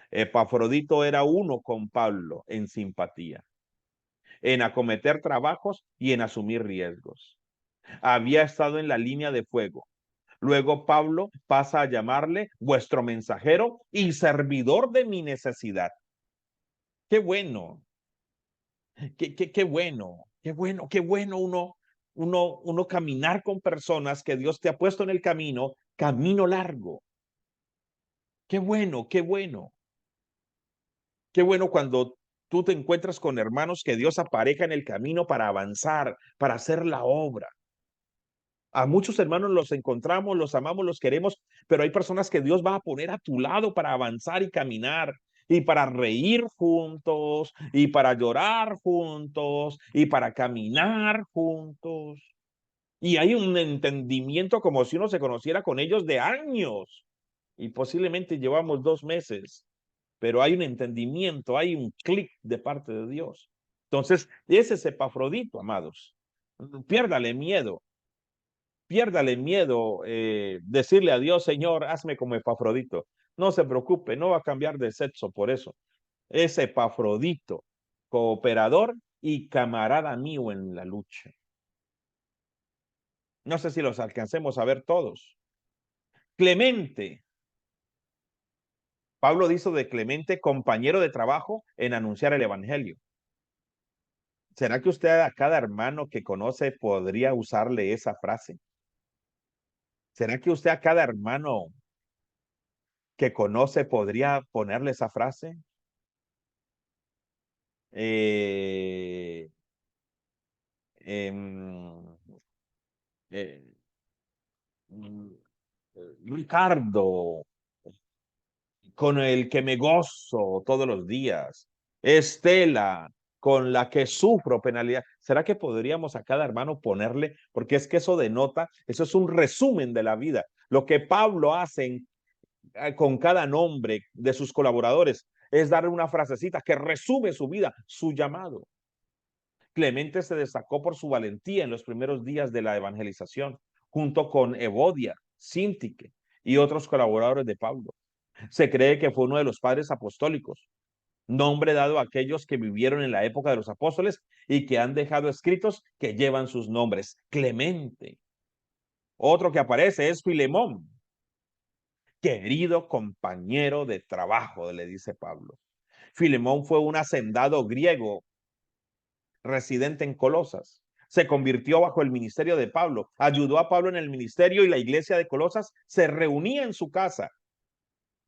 Epafrodito era uno con Pablo en simpatía, en acometer trabajos y en asumir riesgos. Había estado en la línea de fuego. Luego Pablo pasa a llamarle vuestro mensajero y servidor de mi necesidad. Qué bueno, qué bueno, qué bueno uno caminar con personas que Dios te ha puesto en el camino, camino largo. Qué bueno, qué bueno. Qué bueno cuando tú te encuentras con hermanos que Dios apareja en el camino para avanzar, para hacer la obra. A muchos hermanos los encontramos, los amamos, los queremos, pero hay personas que Dios va a poner a tu lado para avanzar y caminar, y para reír juntos, y para llorar juntos, y para caminar juntos. Y hay un entendimiento como si uno se conociera con ellos de años, y posiblemente llevamos 2 meses, pero hay un entendimiento, hay un clic de parte de Dios. Entonces, ese es Epafrodito, amados. Piérdale miedo. Piérdale miedo decirle a Dios, Señor, hazme como Epafrodito. No se preocupe, no va a cambiar de sexo por eso. Es Epafrodito, cooperador y camarada mío en la lucha. No sé si los alcancemos a ver todos. Clemente. Pablo dice de Clemente, compañero de trabajo en anunciar el evangelio. ¿Será que usted a cada hermano que conoce podría usarle esa frase? ¿Será que usted a cada hermano que conoce podría ponerle esa frase? Eh, em, eh, mm, Ricardo, con el que me gozo todos los días. Estela, con la que sufro penalidad. ¿Será que podríamos a cada hermano ponerle? Porque es que eso denota, eso es un resumen de la vida. Lo que Pablo hace con cada nombre de sus colaboradores es darle una frasecita que resume su vida, su llamado. Clemente se destacó por su valentía en los primeros días de la evangelización, junto con Evodia, Sintique y otros colaboradores de Pablo. Se cree que fue uno de los padres apostólicos, nombre dado a aquellos que vivieron en la época de los apóstoles y que han dejado escritos que llevan sus nombres. Clemente. Otro que aparece es Filemón, querido compañero de trabajo, le dice Pablo. Filemón fue un hacendado griego residente en Colosas. Se convirtió bajo el ministerio de Pablo, ayudó a Pablo en el ministerio y la iglesia de Colosas se reunía en su casa.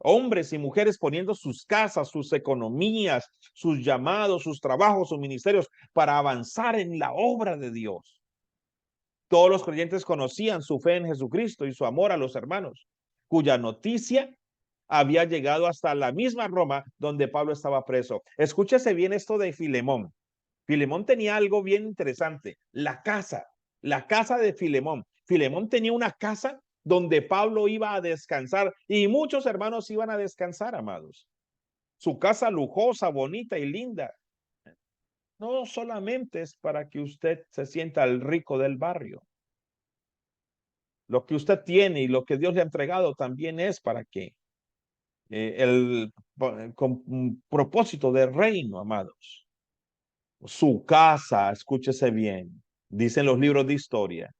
Hombres y mujeres poniendo sus casas, sus economías, sus llamados, sus trabajos, sus ministerios para avanzar en la obra de Dios. Todos los creyentes conocían su fe en Jesucristo y su amor a los hermanos, cuya noticia había llegado hasta la misma Roma donde Pablo estaba preso. Escúchese bien esto de Filemón. Filemón tenía algo bien interesante, la casa de Filemón. Filemón tenía una casa donde Pablo iba a descansar y muchos hermanos iban a descansar, amados. Su casa lujosa, bonita y linda. No solamente es para que usted se sienta el rico del barrio. Lo que usted tiene y lo que Dios le ha entregado también es para que con propósito de reino, amados. Su casa, escúchese bien, dicen los libros de historia,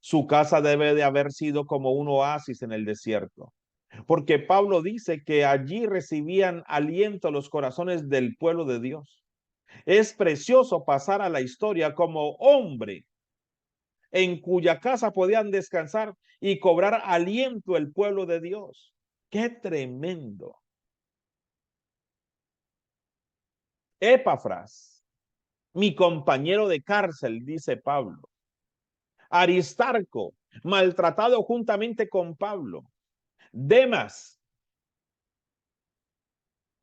su casa debe de haber sido como un oasis en el desierto, porque Pablo dice que allí recibían aliento los corazones del pueblo de Dios. Es precioso pasar a la historia como hombre en cuya casa podían descansar y cobrar aliento el pueblo de Dios. ¡Qué tremendo! Epafras, mi compañero de cárcel, dice Pablo. Aristarco, maltratado juntamente con Pablo. Demas,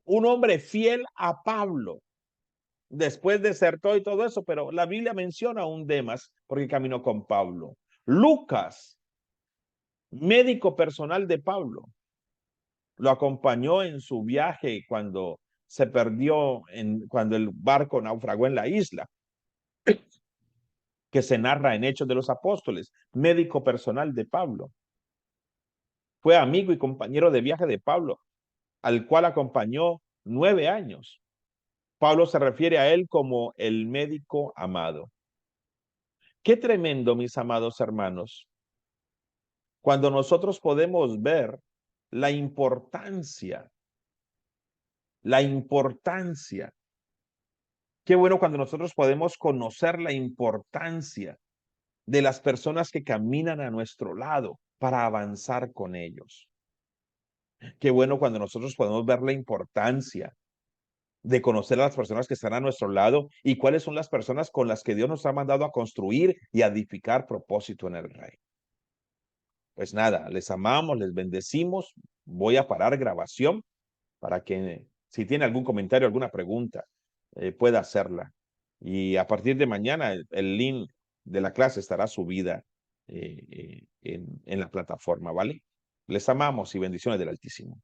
un hombre fiel a Pablo. Después desertó y todo eso, pero la Biblia menciona a un Demas porque caminó con Pablo. Lucas, médico personal de Pablo, lo acompañó en su viaje cuando se perdió, cuando el barco naufragó en la isla, que se narra en Hechos de los Apóstoles, médico personal de Pablo. Fue amigo y compañero de viaje de Pablo, al cual acompañó 9 años. Pablo se refiere a él como el médico amado. Qué tremendo, mis amados hermanos, cuando nosotros podemos ver la importancia, la importancia. Qué bueno cuando nosotros podemos conocer la importancia de las personas que caminan a nuestro lado para avanzar con ellos. Qué bueno cuando nosotros podemos ver la importancia de conocer a las personas que están a nuestro lado y cuáles son las personas con las que Dios nos ha mandado a construir y a edificar propósito en el reino. Pues nada, les amamos, les bendecimos. Voy a parar grabación para que si tiene algún comentario, alguna pregunta, pueda hacerla. Y a partir de mañana el link de la clase estará subida en la plataforma, ¿vale? Les amamos y bendiciones del Altísimo.